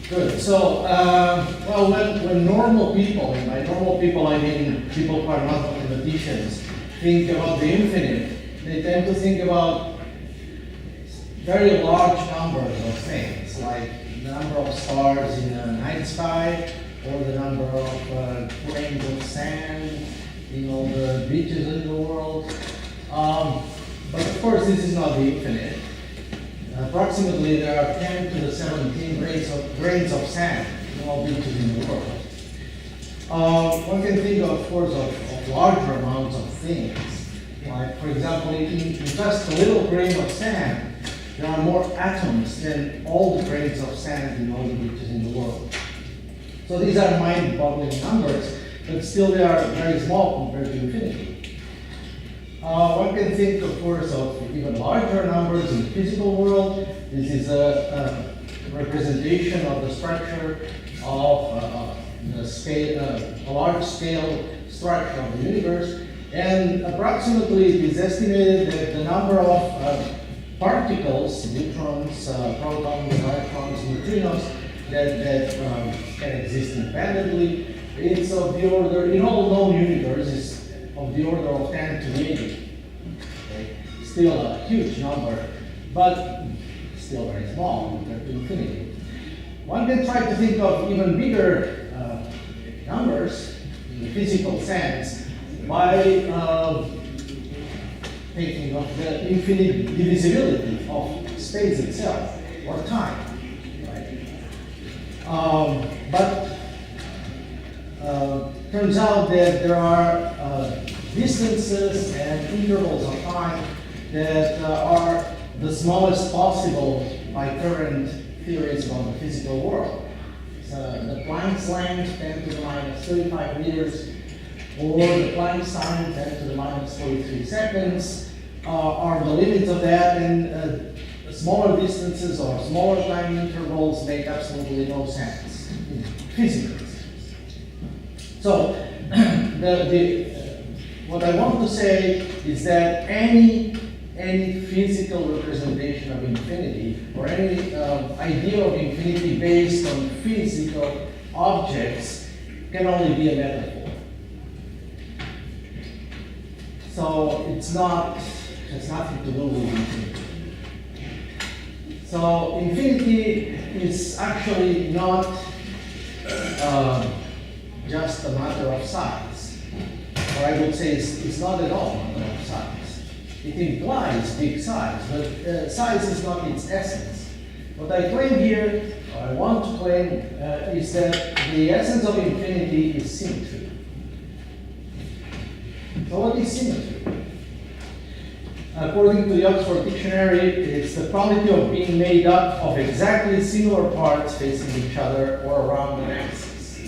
Good. So, well, when normal people, and by normal people I mean people who are not mathematicians, think about the infinite, they tend to think about very large numbers of things, like the number of stars in a night sky, or the number of grains of sand in all the beaches in the world. But of course, this is not the infinite. Approximately, there are 10 to the 17 grains of sand in all beaches in the world. One can think, of course, of larger amounts of things. Like, for example, in just a little grain of sand, there are more atoms than all the grains of sand in all the beaches in the world. So these are mind-boggling numbers, but still they are very small compared to infinity. One can think, of course, of even larger numbers in the physical world. This is a representation of the structure of a large-scale structure of the universe. And approximately, it is estimated that the number of particles, neutrons, protons, electrons, neutrinos, that can exist independently, it's of the order, in all known universes, of the order of 10 to the 80. Okay? Still a huge number, but still very small compared to infinity. One can try to think of even bigger numbers in the physical sense by thinking of the infinite divisibility of space itself or time. Right? But turns out that there are distances and intervals of time that are the smallest possible by current theories about the physical world. So the Planck's length, 10 to the minus 35 meters, or the Planck's time, 10 to the minus 43 seconds, are the limits of that, and smaller distances or smaller time intervals make absolutely no sense in physics. So, what I want to say is that any physical representation of infinity, or any idea of infinity based on physical objects, can only be a metaphor. So it's has nothing to do with infinity. So infinity is actually not just a matter of size, or I would say it's not at all a matter of size. It implies big size, but size is not its essence. What I claim here, or I want to claim, is that the essence of infinity is symmetry. So what is symmetry? According to the Oxford Dictionary, it's the quality of being made up of exactly similar parts facing each other or around an axis.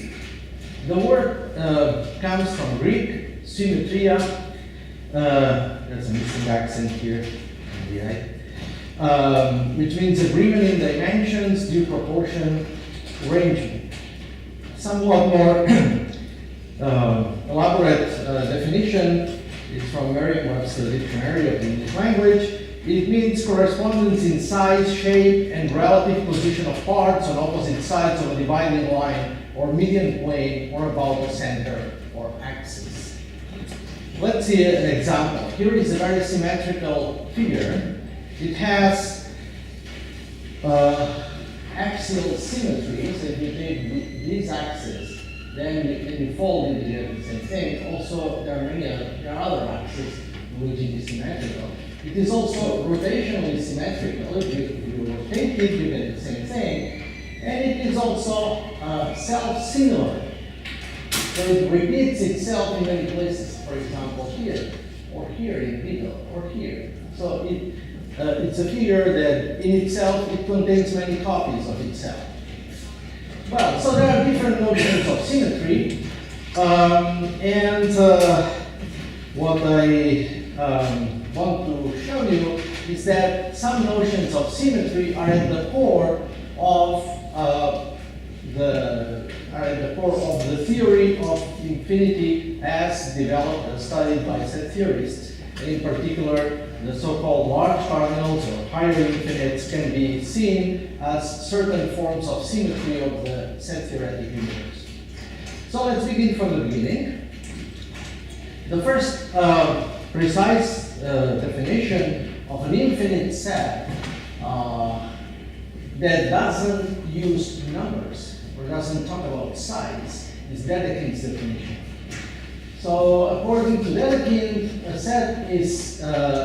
The word comes from Greek, symmetria. There's a missing accent here, which means agreement in dimensions, due proportion, arrangement. Somewhat more elaborate definition is from Merriam-Webster Dictionary of the English Language. It means correspondence in size, shape, and relative position of parts on opposite sides of a dividing line or median plane or about the center or axis. Let's see an example. Here is a very symmetrical figure. It has axial symmetry, so if you take these axes, then you fold it, you get the same thing. Also, there are other axes which it is symmetrical. It is also rotationally symmetrical. If you rotate it, you get the same thing. And it is also self-similar. So it repeats itself in many places. For example, here, or here in the middle, or here. So it's a figure that in itself, it contains many copies of itself. Well, so there are different notions of symmetry, and what I want to show you is that some notions of symmetry are at the core of the theory of infinity as developed and studied by set theorists. In particular, the so-called large cardinals or higher infinites can be seen as certain forms of symmetry of the set-theoretic universe. So let's begin from the beginning. The first precise definition of an infinite set that doesn't use numbers or doesn't talk about size is Dedekind's definition. So according to Dedekind, a set is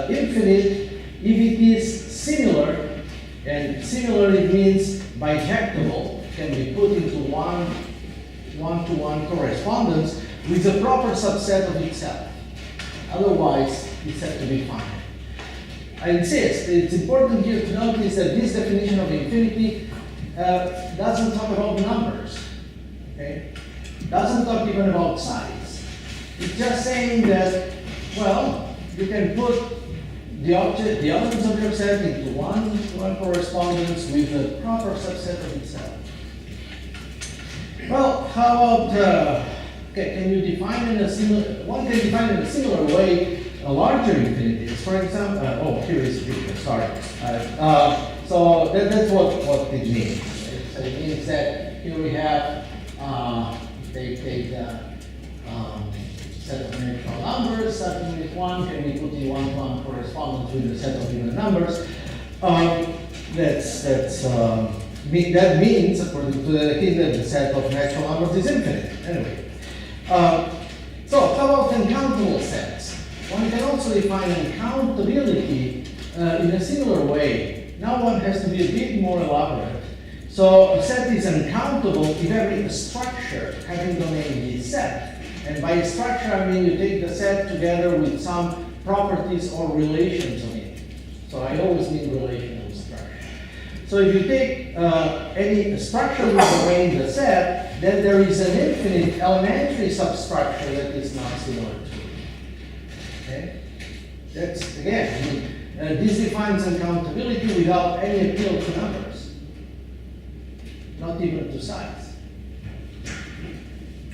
infinite if it is similar, and similar it means bijectable, can be put into one-to-one correspondence with a proper subset of itself. Otherwise, it's said to be finite. I insist, it's important here to notice that this definition of infinity doesn't talk about numbers, okay? Doesn't talk even about size. It's just saying that, well, you can put the elements of your set into one-to-one correspondence with a proper subset of itself. Well, how about, can you define in a similar, one can define in a similar way a larger infinity. For example, here is the picture, sorry. So that's what it means. So it means that here we have, they take the set of natural numbers, starting with 1, can be put in one-to-one correspondence with the set of even numbers. That means, according to Dedekind, that the set of natural numbers is infinite. Anyway, so how about uncountable sets? One can also define uncountability in a similar way. Now one has to be a bit more elaborate. So a set is uncountable if every structure having domain is set. And by structure, I mean you take the set together with some properties or relations on it. So I always mean relational structure. So if you take any structure with domain the set, then there is an infinite elementary substructure that is not similar to it. Okay? That's, again, I mean, this defines uncountability without any appeal to numbers, not even to size.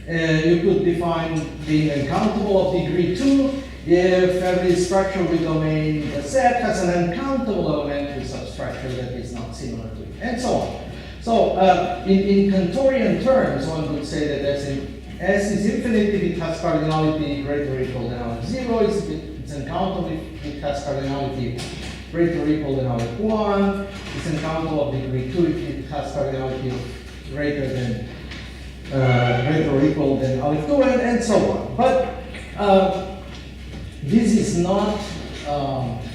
You could define being uncountable of degree 2 if every structure with domain the set has an uncountable elementary substructure that is not similar to it, and so on. So in Cantorian terms, one would say that S is infinite if it has cardinality greater or equal than Aleph 0, it's uncountable if it has cardinality greater or equal than Aleph 1, it's uncountable of degree 2 if it has cardinality greater or equal than Aleph 2, and so on. But this is not,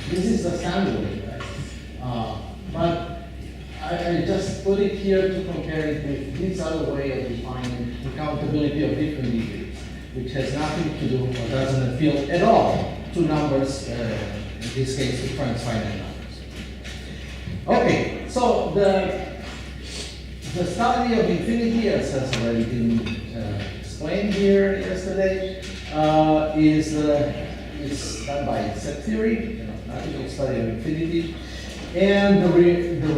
this is the standard way, right? But I just put it here to compare it with this other way of defining accountability of different degrees, which has nothing to do or doesn't appeal at all to numbers, in this case to transfinite numbers. Okay, so the study of infinity, as has already been explained here yesterday, is done by set theory, mathematical study of infinity. And the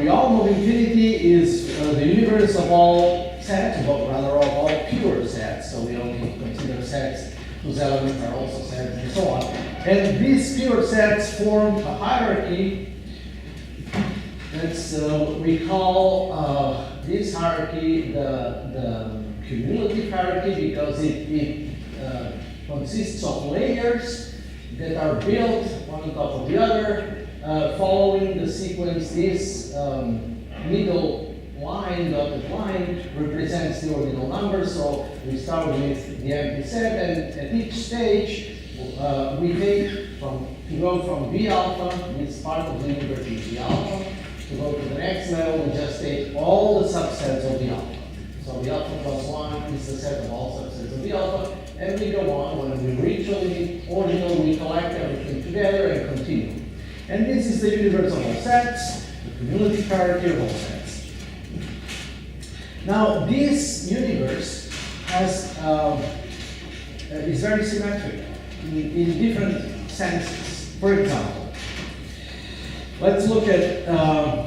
realm of infinity is the universe of all sets, but rather of all pure sets. So we only consider sets whose elements are also sets and so on. And these pure sets form a hierarchy. We call this hierarchy the cumulative hierarchy because it consists of layers that are built one on top of the other, following the sequence. This middle line, dotted line, represents the ordinal number. So we start with the empty set, and at each stage we take to go from B alpha, which part of the universe is B alpha. To go to the next level, we just take all the subsets of the alpha. So the alpha plus 1 is the set of all subsets of the alpha, and we go on. When we reach the ordinal, we collect everything together and continue. And this is the universe of all sets, the cumulative hierarchy of all sets. Now, this universe is very symmetric in different senses. For example, let's look at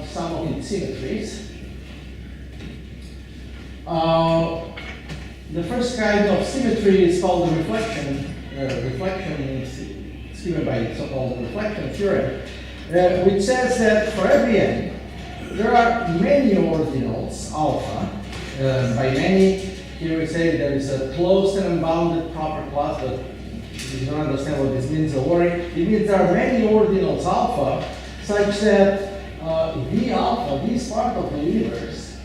some of its symmetries. The first kind of symmetry is called the reflection It's given by the so-called reflection theorem, which says that for every n, there are many ordinals, alpha. By many, here we say there is a closed and unbounded proper class, but if you don't understand what this means, don't worry. It means there are many ordinals alpha, such that V alpha, this part of the universe,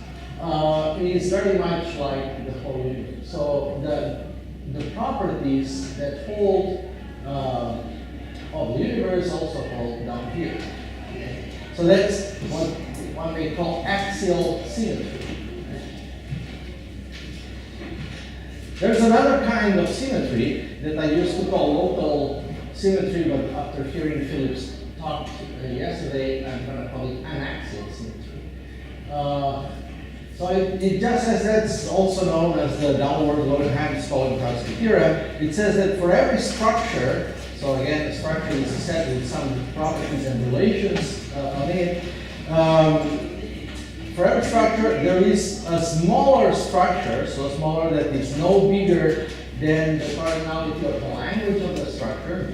is very much like the whole universe. So the properties that hold of the universe also hold down here. Okay? So that's what one may call axial symmetry. There's another kind of symmetry that I used to call local symmetry, but after hearing Philip's talk yesterday, I'm going to call it anaxial symmetry. So it just says, that's also known as the downward Lorenz-Hamilton theorem. It says that for every structure, so again, the structure is a set with some properties and relations on it. For every structure, there is a smaller structure, so smaller that is no bigger than the cardinality of the language of the structure,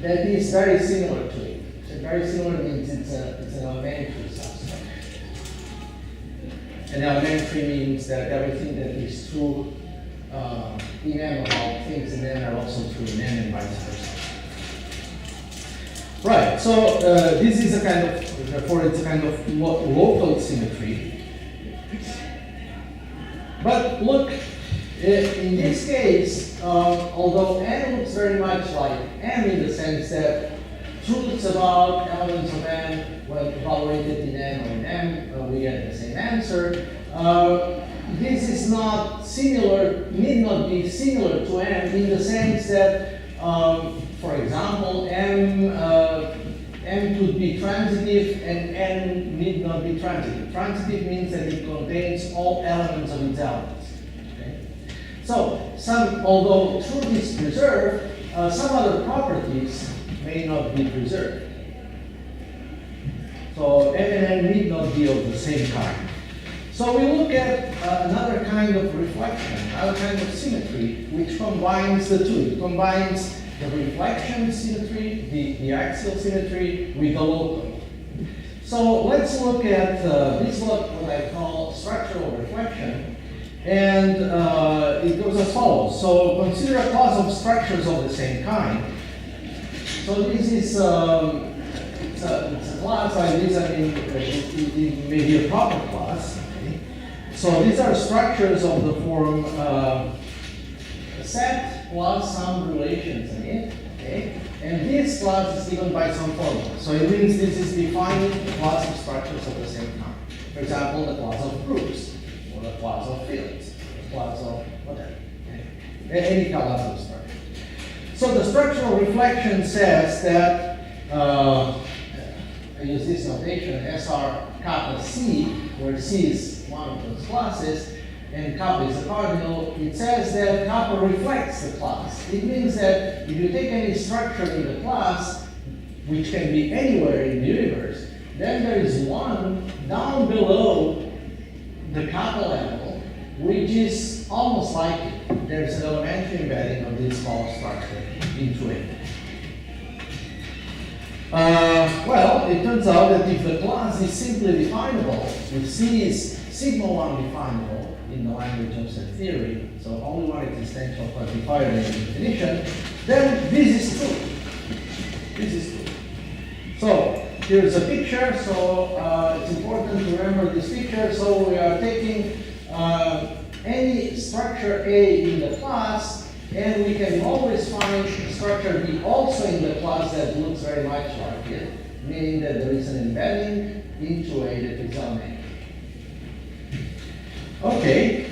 that is very similar to it. So very similar means it's an elementary substructure. And elementary means that everything that is true in M about things in N are also true in N and vice versa. Right, so this is a kind of, therefore it's a kind of local symmetry. But look, in this case, although N looks very much like M in the sense that truths about elements of N, when evaluated in N or in M, we get the same answer. This is not similar, need not be similar to M in the sense that for example, M could be transitive and N need not be transitive. Transitive means that it contains all elements of its elements. Okay? So, although truth is preserved, some other properties may not be preserved. So M and N need not be of the same kind. So we look at another kind of reflection, another kind of symmetry, which combines the two. It combines the reflection symmetry, the axial symmetry, with the local. So let's look at this, what I call structural reflection. And it goes as follows. So consider a class of structures of the same kind. So this is it's a class like this. I mean, it may be a proper class. Okay? So these are structures of the form a set plus some relations in it. Okay? And this class is given by some formula. So it means this is defining a class of structures of the same kind. For example, the class of groups, or the class of fields, the class of whatever. Okay? Any class of structure. So the structural reflection says that, I use this notation, SR kappa C, where C is one of those classes, and kappa is a cardinal. It says that kappa reflects the class. It means that if you take any structure in the class, which can be anywhere in the universe, then there is one down below the kappa level, which is almost like it. There's an elementary embedding of this small structure into it. Well, it turns out that if the class is simply definable, if C is sigma 1 definable in the language of set theory, so only one existential quantifier in the definition, then this is true. This is true. So here's a picture, so it's important to remember this picture. So we are taking any structure A in the class, and we can always find structure B also in the class that looks very much like it, meaning that there is an embedding into A that is elementary. Okay.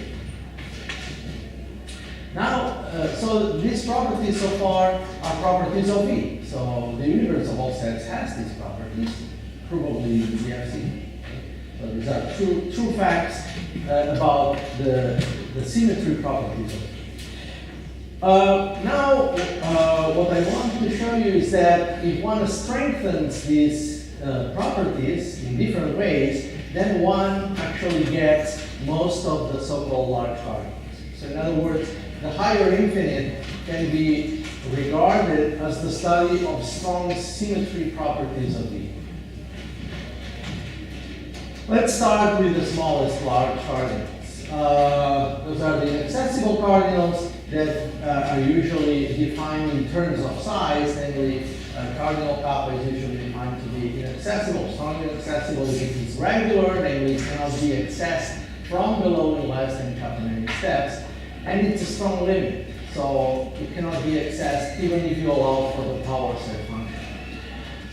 Now, so these properties so far are properties of V. So the universe of all sets has these properties, probably we have seen. So these are true facts about the symmetry properties of V. Now, what I want to show you is that if one strengthens these properties in different ways, then one actually gets most of the so-called large cardinals. So in other words, the higher infinite can be regarded as the study of strong symmetry properties of V. Let's start with the smallest large cardinals. Those are the inaccessible cardinals that are usually defined in terms of size, namely cardinal kappa is usually defined to be inaccessible. Strongly inaccessible if it is regular, namely it cannot be accessed from below in less than kappa many steps, and it's a strong limit. So it cannot be accessed even if you allow for the power set function.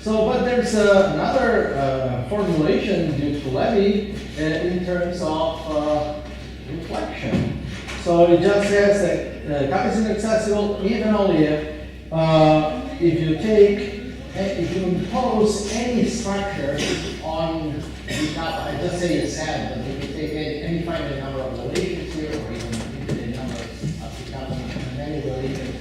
So, but there's another formulation due to Levy in terms of reflection. So it just says that kappa is inaccessible even only if you take, if you impose any structure on the kappa. I just say a set, but if you take any finite number of relations here, or even infinite number of the kappa many relations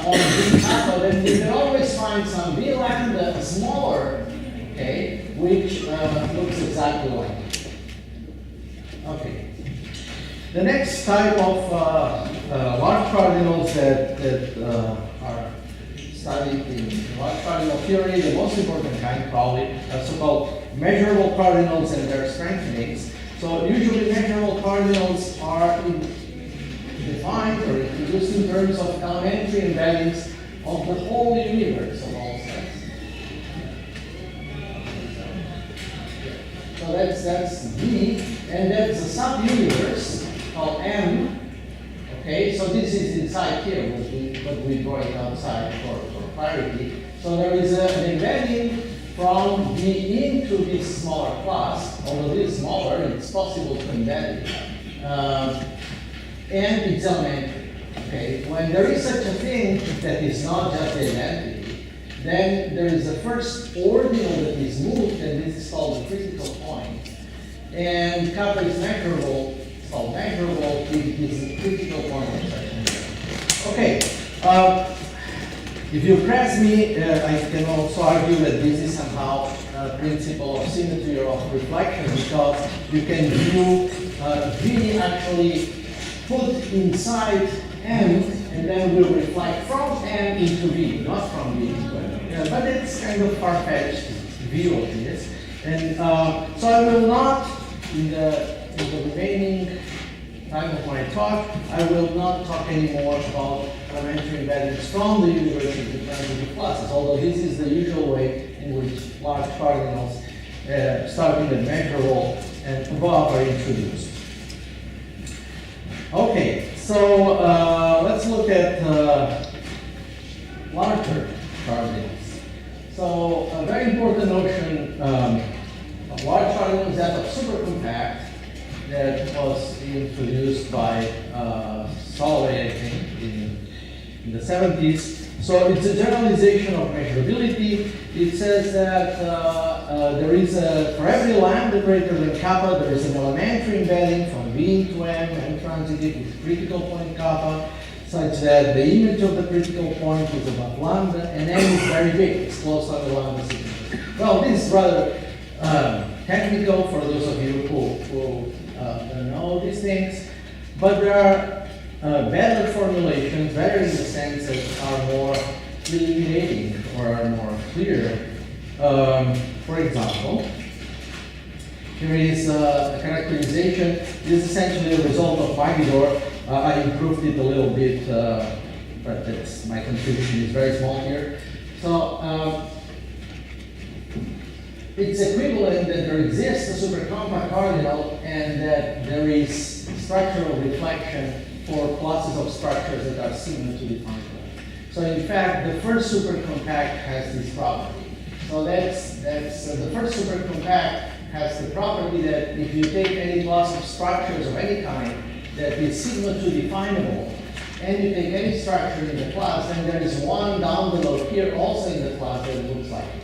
on the kappa, then you can always find some V lambda smaller, okay, which looks exactly like it. Okay. The next type of large cardinals that are studied in large cardinal theory, the most important kind probably, are so-called measurable cardinals and their strengthenings. So usually measurable cardinals are defined or introduced in terms of elementary embeddings of the whole universe of all sets. So that's V, and that's a sub-universe called M. Okay, so this is inside here, but we draw it outside for clarity. So there is an embedding from V into this smaller class. Although this is smaller, it's possible to embed it. And it's elementary. Okay, when there is such a thing that is not just an entity, then there is a first ordinal that is moved, and this is called the critical point. And kappa is measurable. It's called measurable. It is the critical point of such. Okay. If you press me, I can also argue that this is somehow a principle of symmetry or of reflection, because you can view V actually put inside M and then will reflect from M into V, not from V into M. But it's kind of far-fetched view of this. And so I will not, in the remaining time of my talk, I will not talk anymore about elementary embeddings from the universe into transitive classes, although this is the usual way in which large cardinals starting at measurable and above are introduced. Okay, so let's look at larger cardinals. So a very important notion of large cardinals is that of supercompact that was introduced by Soloway, I think, in the 70s. So it's a generalization of measurability. It says that there is for every lambda greater than kappa, there is an elementary embedding from V into M transitive with critical point kappa, such that the image of the critical point is above lambda, and M is very big, it's close to the lambda signature. Well, this is rather technical for those of you who don't know these things, but there are better formulations, better in the sense that are more illuminating or are more clear. For example, here is a characterization. This is essentially a result of Bagaria. I improved it a little bit, but that's, my contribution is very small here. So it's equivalent that there exists a supercompact cardinal and that there is structural reflection for classes of structures that are similar to the final. So in fact, the first supercompact has this property. So that's the first supercompact has the property that if you take any class of structures of any kind that is sigma 2 definable, and you take any structure in the class, then there is one down below here also in the class that looks like it.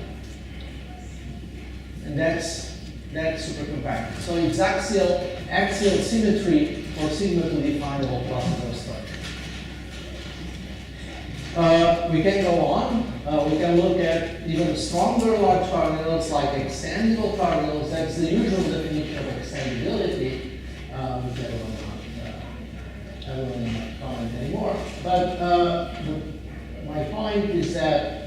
And that's supercompact. So it's axial symmetry for sigma 2 definable classes of structure. We can go on. We can look at even stronger large cardinals like extendable cardinals. That's the usual definition of extendability, which I will not comment anymore. But my point is that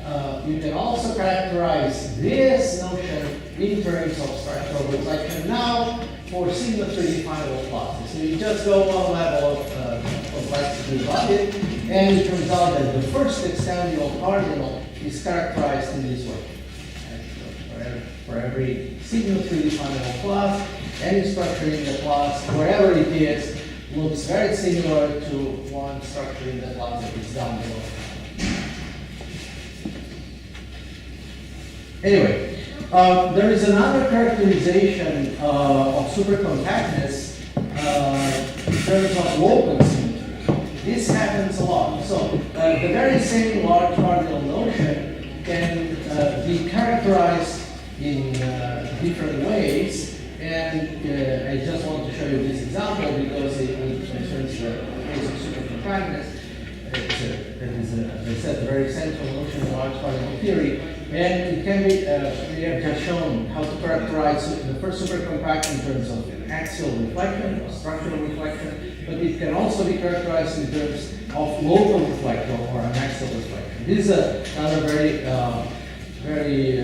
you can also characterize this notion in terms of structural reflection now for symmetry final classes. So you just go one level of complexity above it, and it turns out that the first extendable cardinal is characterized in this way. And so for every symmetry final class, any structure in the class, wherever it is, looks very similar to one structure in the class that is down below. Anyway, there is another characterization of supercompactness in terms of local symmetry. This happens a lot. So the very same large cardinal notion can be characterized in different ways. And I just want to show you this example because it concerns the case of supercompactness. That is, as I said, a very central notion of large particle theory. And it can be, we have just shown how to characterize the first supercompact in terms of axial reflection or structural reflection, but it can also be characterized in terms of local reflection or an axial reflection. This is another very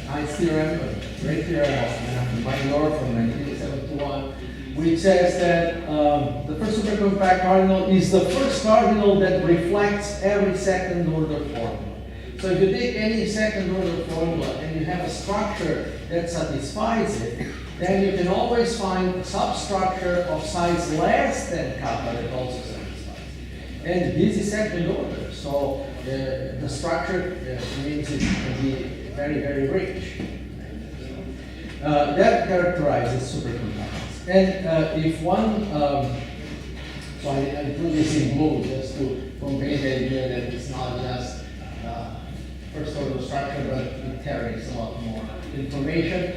nice theorem, a great theorem of Bagaria from 1971, which says that the first supercompact cardinal is the first cardinal that reflects every second order formula. So if you take any second order formula and you have a structure that satisfies it, then you can always find a substructure of size less than kappa that also satisfies it. And this is second order, so the structure means it can be very, very rich. That characterizes supercompactness. And if one, so I put this in blue just to convey the idea that it's not just first order structure, but it carries a lot more information.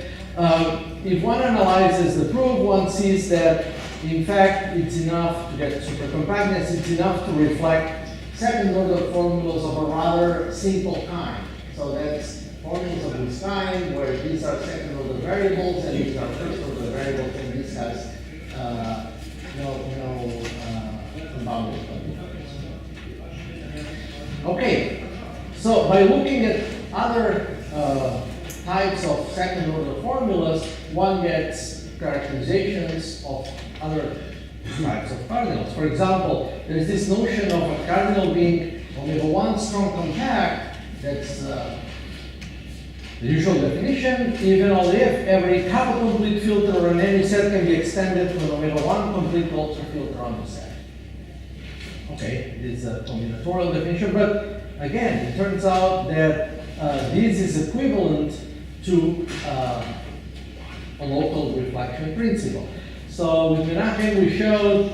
If one analyzes the proof, one sees that in fact it's enough to get supercompactness, it's enough to reflect second order formulas of a rather simple kind. So that's formulas of this kind where these are second order variables and these are first order variables, and this has no boundary. Okay. So by looking at other types of second order formulas, one gets characterizations of other types of cardinals. For example, there's this notion of a cardinal being omega 1 strong compact. That's the usual definition, even if every kappa complete filter on any set can be extended to an omega 1 complete ultra filter on the set. Okay, this is a combinatorial definition, but again, it turns out that this is equivalent to a local reflection principle. So with Menachem, we showed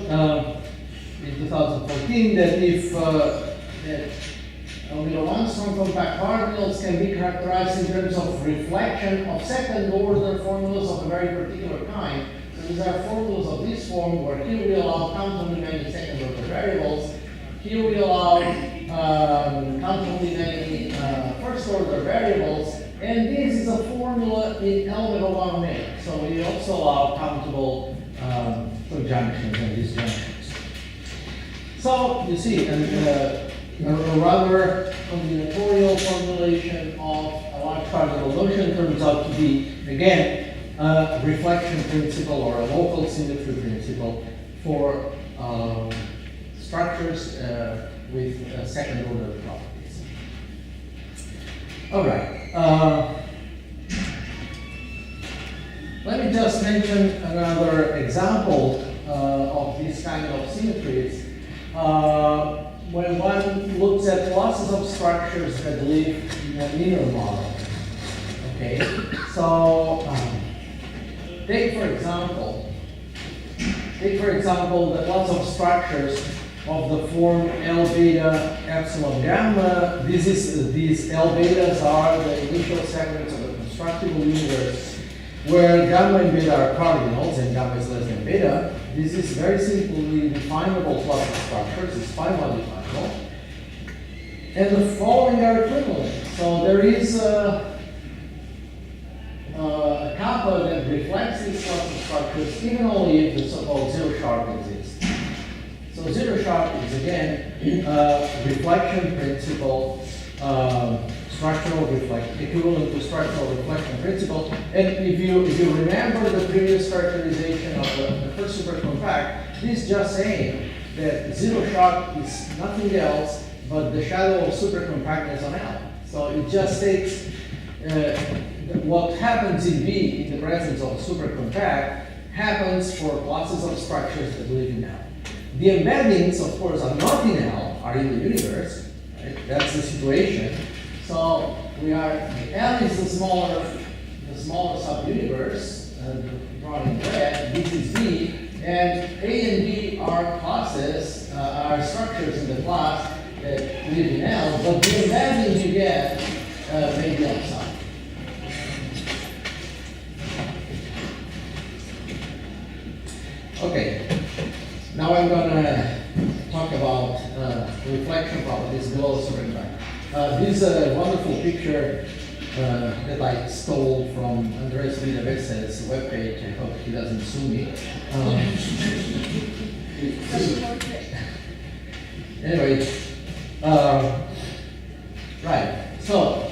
in 2014 that if that omega 1 strong compact cardinals can be characterized in terms of reflection of second order formulas of a very particular kind. So these are formulas of this form where here we allow count only many second order variables. Here we allow count only many first order variables, and this is a formula in omega 1 omega. So we also allow countable conjunctions and disjunctions. So you see, a rather combinatorial formulation of a large cardinal notion turns out to be, again, a reflection principle or a local symmetry principle for structures with second order properties. All right. Let me just mention another example of this kind of symmetries. When one looks at classes of structures that live in a linear model. Okay, so take for example the class of structures of the form L beta epsilon gamma. These L betas are the initial segments of the constructible universe where gamma and beta are cardinals and gamma is less than beta. This is very simply definable class of structures. It's finally definable. And the following are equivalent. So there is a kappa that reflects these class of structures even only if the so-called zero sharp exists. So zero sharp is again reflection principle, structural reflection, equivalent to structural reflection principle. And if you remember the previous characterization of the first supercompact, this is just saying that zero shock is nothing else but the shadow of supercompactness on L. So it just takes what happens in V in the presence of a supercompact happens for classes of structures that live in L. The embeddings, of course, are not in L, are in the universe. Right? That's the situation. So we are, L is the smaller subuniverse, drawn in red. This is V, and A and B are classes, are structures in the class that live in L, but the embeddings you get may be outside. Okay, now I'm going to talk about reflection properties below the superconductor. This is a wonderful picture that I stole from Andres Villavese's webpage. I hope he doesn't sue me. Anyway, right. So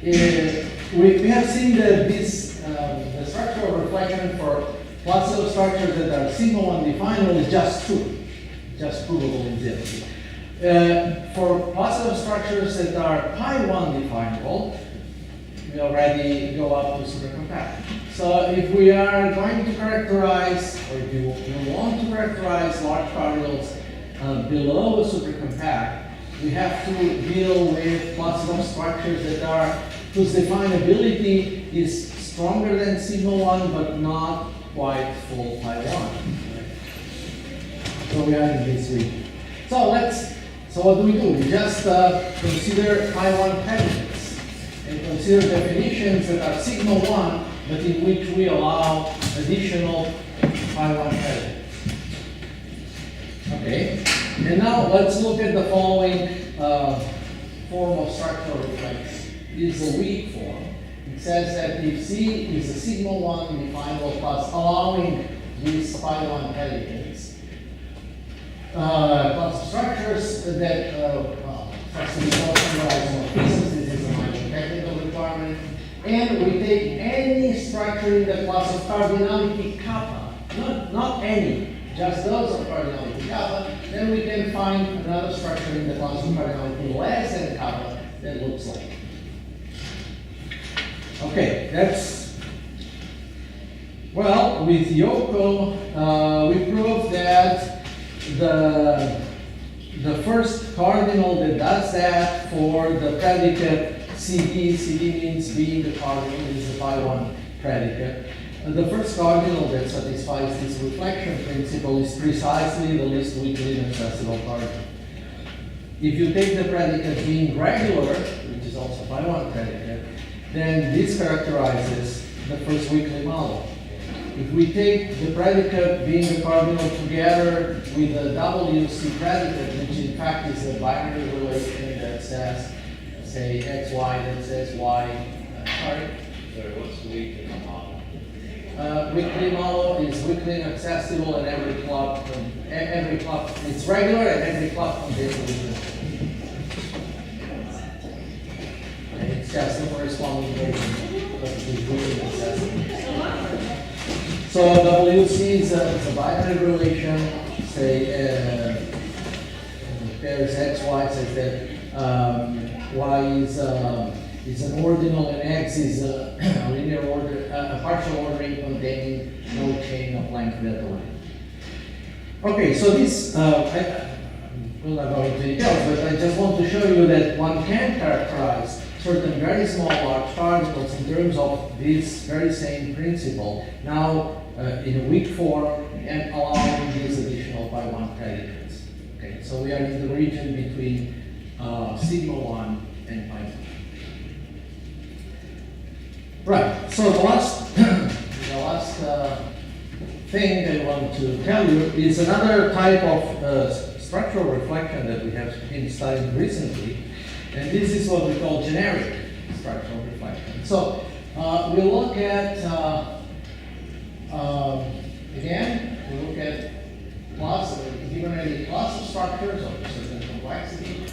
we have seen that this the structure of reflection for classes of structures that are sigma 1 definable is just true, just provable in zero. For classes of structures that are pi 1 definable, we already go up to supercompact. So if we are going to characterize, or if you want to characterize large cardinals below a supercompact, we have to deal with classes of structures that are, whose definability is stronger than sigma 1, but not quite full pi 1. So we are in this region. So what do? We just consider pi 1 predicates and consider definitions that are sigma 1, but in which we allow additional pi 1 predicates. Okay, and now let's look at the following form of structural reflection. It is a weak form. It says that if C is a sigma 1 definable class allowing these pi 1 predicates, class of structures that has to be summarized more pieces. This is a minor technical requirement. And we take any structure in the class of cardinality kappa, not any, just those of cardinality kappa, then we can find another structure in the class of cardinality less than kappa that looks like. Okay, that's, well, with Yoko, we proved that the first cardinal that does that for the predicate CD means being the cardinal, is the pi 1 predicate. The first cardinal that satisfies this reflection principle is precisely the least weakly inaccessible cardinal. If you take the predicate being regular, which is also pi 1 predicate, then this characterizes the first weakly model. If we take the predicate being the cardinal together with the WC predicate, which in fact is a binary relation that says, say, xy, that says y, sorry? Sorry, what's the weakly model? Weakly model is weakly inaccessible, and every clock, it's regular, and every clock contains a weakly. And it's just the corresponding version, but it is weakly inaccessible. So WC is a binary relation, say pairs x, y, says that y is an ordinal and x is a linear order, a partial ordering containing no chain of length delta line. Okay, so this, I will not go into details, but I just want to show you that one can characterize certain very small large particles in terms of this very same principle, now in a weak form and allowing these additional pi 1 predicates. Okay, so we are in the region between sigma 1 and pi 1. Right, so the last thing I want to tell you is another type of structural reflection that we have been studying recently, and this is what we call generic structural reflection. So we'll look at, again, we'll look at class, given any class of structures of a certain complexity,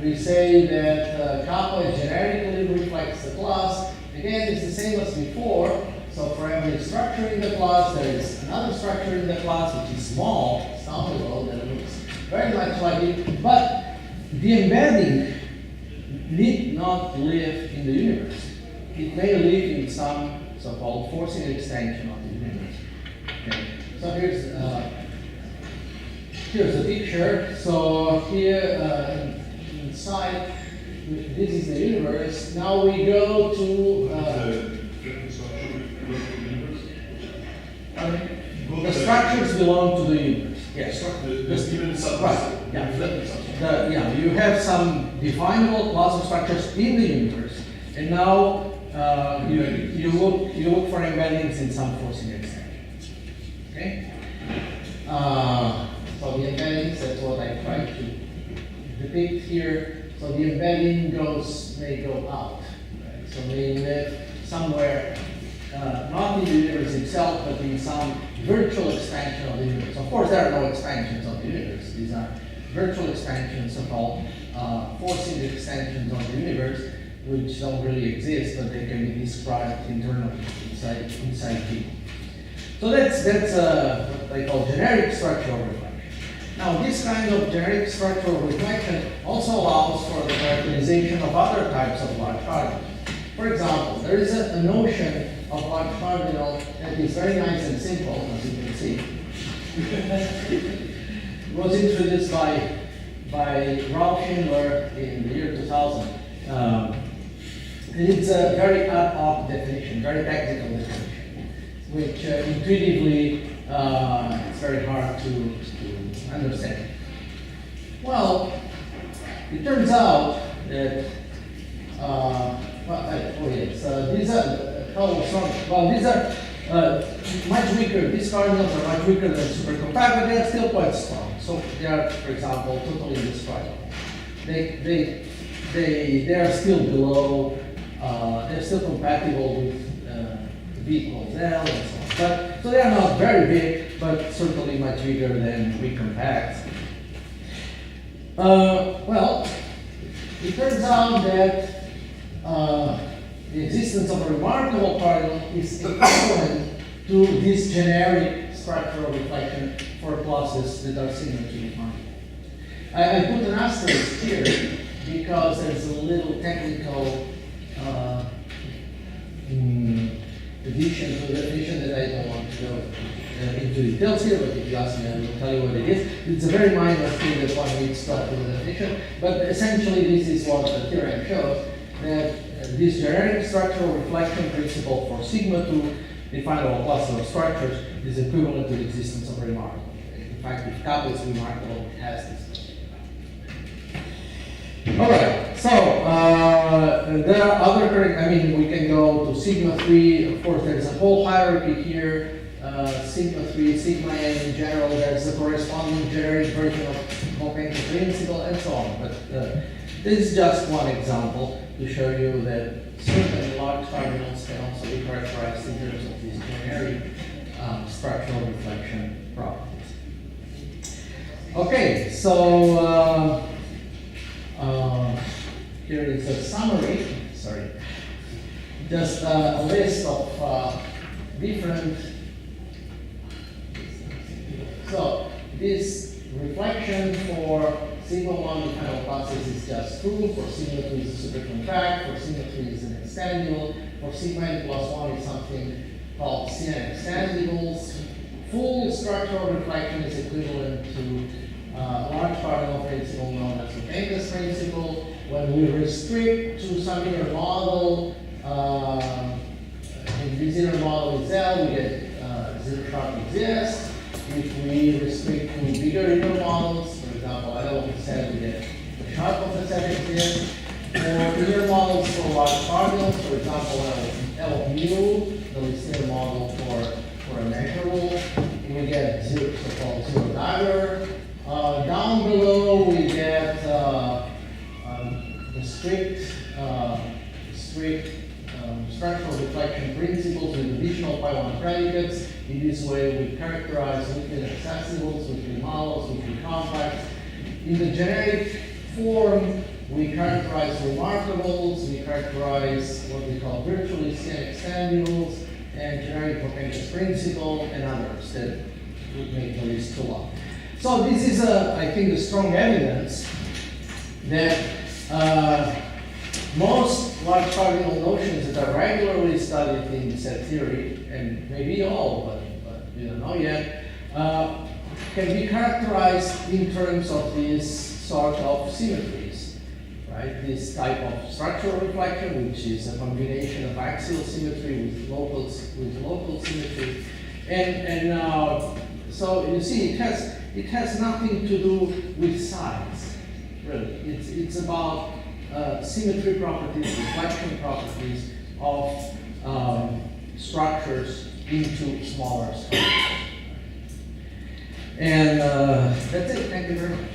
we say that kappa generically reflects the class. Again, it's the same as before. So for every structure in the class, there is another structure in the class which is small, it's down below, that looks very much like it. But the embedding need not live in the universe. It may live in some so-called forcing extension of the universe. Okay. So here's the picture. So here inside, this is the universe. Now we go to the structures belong to the universe. Yes. Right. Yeah. You have some definable class of structures in the universe, and now you look for embeddings in some forcing extensions. Okay. So the embeddings, that's what I tried to depict here. So the embedding may go out. Right? So may live somewhere. Not in the universe itself, but in some virtual expansion of the universe. Of course, there are no expansions of the universe. These are virtual expansions, so-called forcing extensions of the universe, which don't really exist, but they can be described internally inside P. So that's what they call generic structural reflection. Now, this kind of generic structural reflection also allows for the characterization of other types of large particles. For example, there is a notion of large particle that is very nice and simple, as you can see. It was introduced by Ralph Schindler in the year 2000. It's a very ad hoc definition, very technical definition, which intuitively it's very hard to understand. Well, it turns out that these are much weaker. These cardinals are much weaker than supercompact, but they are still quite strong. So they are, for example, totally indestructible. They are still below. They're still compatible with V equals L and so on. So they are not very big, but certainly much bigger than weak compacts. Well, it turns out that the existence of a remarkable particle is equivalent to this generic structural reflection for classes that are symmetrically defined. I put an asterisk here because there's a little technical addition to the definition that I don't want to go into details here, but if you ask me, I will tell you what it is. It's a very minor thing that one needs to start with the definition, but essentially this is what the theorem shows, that this generic structural reflection principle for sigma 2 definable cluster of structures is equivalent to the existence of a remarkable. In fact, if kappa is remarkable, it has this. All right, so there are other, we can go to sigma 3. Of course, there's a whole hierarchy here. Sigma 3, sigma n in general, there's a corresponding generic version of Volpenko principle, and so on. But this is just one example to show you that certain large cardinals can also be characterized in terms of these generic structural reflection properties. Okay, so here is a summary, just a list of different. So this reflection for sigma 1 definable classes is just true, for sigma 2 is a supercontract, for sigma 3 is an extendable, for sigma n plus 1 is something called CN extendables. Full structural reflection is equivalent to large particle principle known as Volpenko's principle. When we restrict to some inner model, if this inner model is L, we get zero sharp exists. If we restrict to bigger inner models, for example, L of the set, we get the sharp of the set exists. For inner models for large particles, for example, L of mu, the least inner model for a measurable, we get so-called zero dagger. Down below, we get the strict structural reflection principles with additional pylon predicates. In this way, we characterize weakly accessibles, weakly hollows, weakly compacts. In the generic form, we characterize remarkables, we characterize what we call virtually semi-extendules, and generic potential principle, and others that would make the list too long. So this is, I think, a strong evidence that most large cardinal notions that are regularly studied in set theory, and maybe all, but we don't know yet, can be characterized in terms of this sort of symmetries, right? This type of structural reflection, which is a combination of axial symmetry with local symmetry, and so you see, it has nothing to do with size, really. It's about symmetry properties, reflection properties of structures into smaller structures. And that's it. Thank you very much.